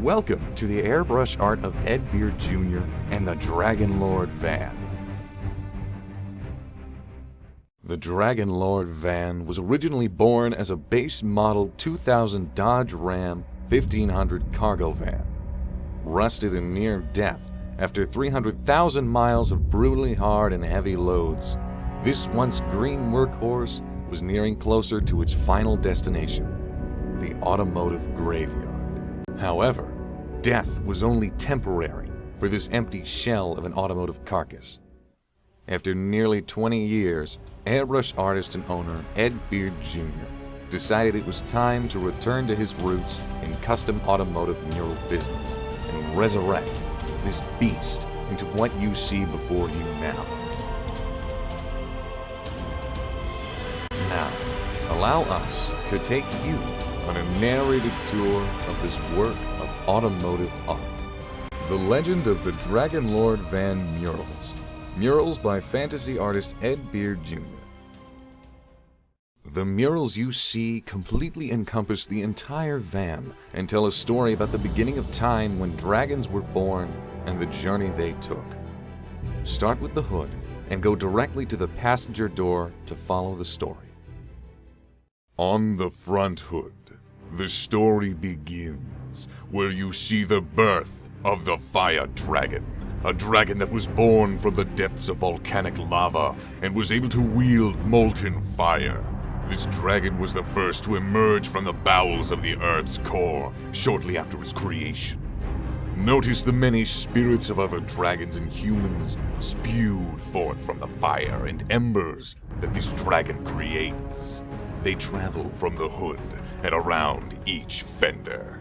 Welcome to the airbrush art of Ed Beard Jr. and the DragonLord van. The DragonLord van was originally born as a base model 2000 Dodge Ram 1500 cargo van. Rusted and near death after 300,000 miles of brutally hard and heavy loads, this once green workhorse was nearing closer to its final destination, the automotive graveyard. However, death was only temporary for this empty shell of an automotive carcass. After nearly 20 years, airbrush artist and owner Ed Beard Jr. decided it was time to return to his roots in custom automotive mural business and resurrect this beast into what you see before you now. Now, allow us to take you on a narrated tour of this work of automotive art. The Legend of the DragonLord Van Murals. Murals by fantasy artist Ed Beard Jr. The murals you see completely encompass the entire van and tell a story about the beginning of time when dragons were born and the journey they took. Start with the hood and go directly to the passenger door to follow the story. On the front hood, the story begins where you see the birth of the fire dragon, a dragon that was born from the depths of volcanic lava and was able to wield molten fire. This dragon was the first to emerge from the bowels of the Earth's core shortly after its creation. Notice the many spirits of other dragons and humans spewed forth from the fire and embers that this dragon creates. They travel from the hood and around each fender.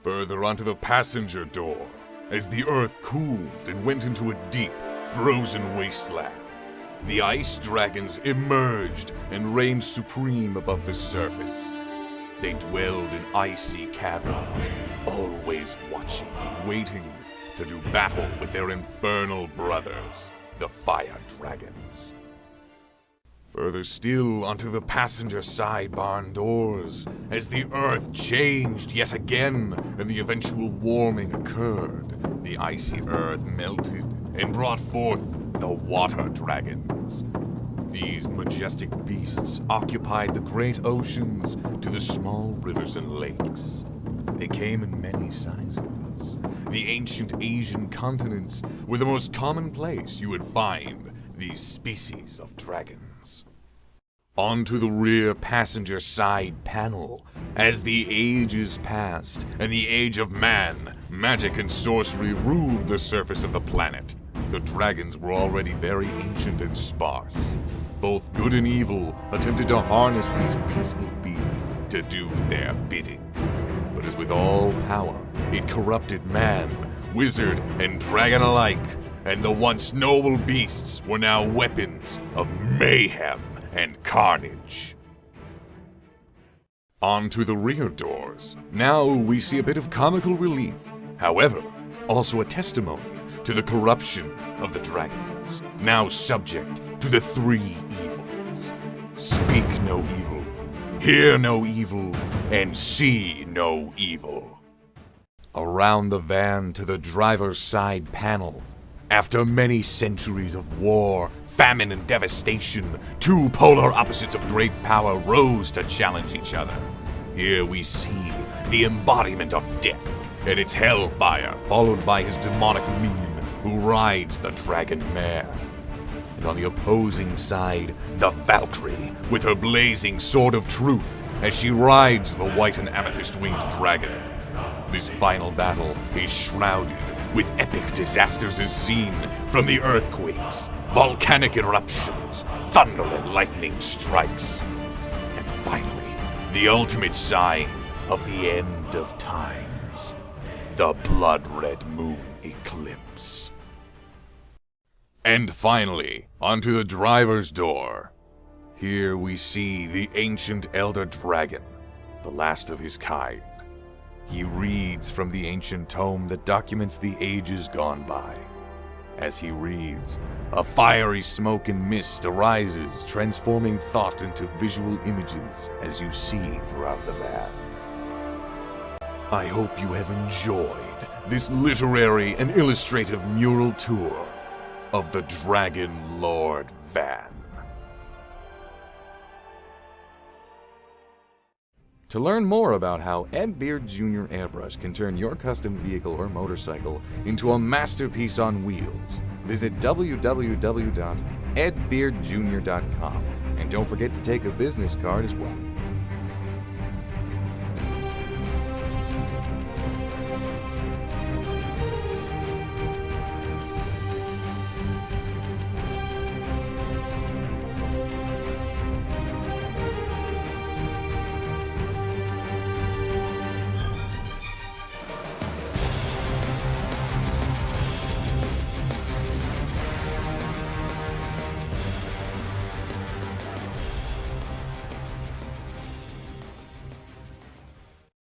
Further onto the passenger door, as the earth cooled and went into a deep, frozen wasteland, the ice dragons emerged and reigned supreme above the surface. They dwelled in icy caverns, always watching and waiting to do battle with their infernal brothers, the fire dragons. Further still onto the passenger side barn doors, as the earth changed yet again and the eventual warming occurred, the icy earth melted and brought forth the water dragons. These majestic beasts occupied the great oceans to the small rivers and lakes. They came in many sizes. The ancient Asian continents were the most common place you would find these species of dragons. Onto the rear passenger side panel, as the ages passed and the age of man, magic and sorcery ruled the surface of the planet. The dragons were already very ancient and sparse. Both good and evil attempted to harness these peaceful beasts to do their bidding. But as with all power, it corrupted man, wizard, and dragon alike, and the once noble beasts were now weapons of mayhem and carnage. Onto the rear doors. Now we see a bit of comical relief. However, also a testimony to the corruption of the dragons, now subject to the three evils. Speak no evil, hear no evil, and see no evil. Around the van to the driver's side panel, after many centuries of war, famine, and devastation, two polar opposites of great power rose to challenge each other. Here we see the embodiment of death and its hellfire, followed by his demonic minion who rides the dragon mare. And on the opposing side, the Valkyrie, with her blazing sword of truth as she rides the white and amethyst-winged dragon. This final battle is shrouded with epic disasters as seen from the earthquakes, volcanic eruptions, thunder and lightning strikes, and finally, the ultimate sign of the end of times, the blood-red moon eclipse. And finally, onto the driver's door. Here we see the ancient elder dragon, the last of his kind. He reads from the ancient tome that documents the ages gone by. As he reads, a fiery smoke and mist arises, transforming thought into visual images as you see throughout the van. I hope you have enjoyed this literary and illustrative mural tour of the DragonLord van. To learn more about how Ed Beard Jr. Airbrush can turn your custom vehicle or motorcycle into a masterpiece on wheels, visit www.edbeardjr.com, and don't forget to take a business card as well.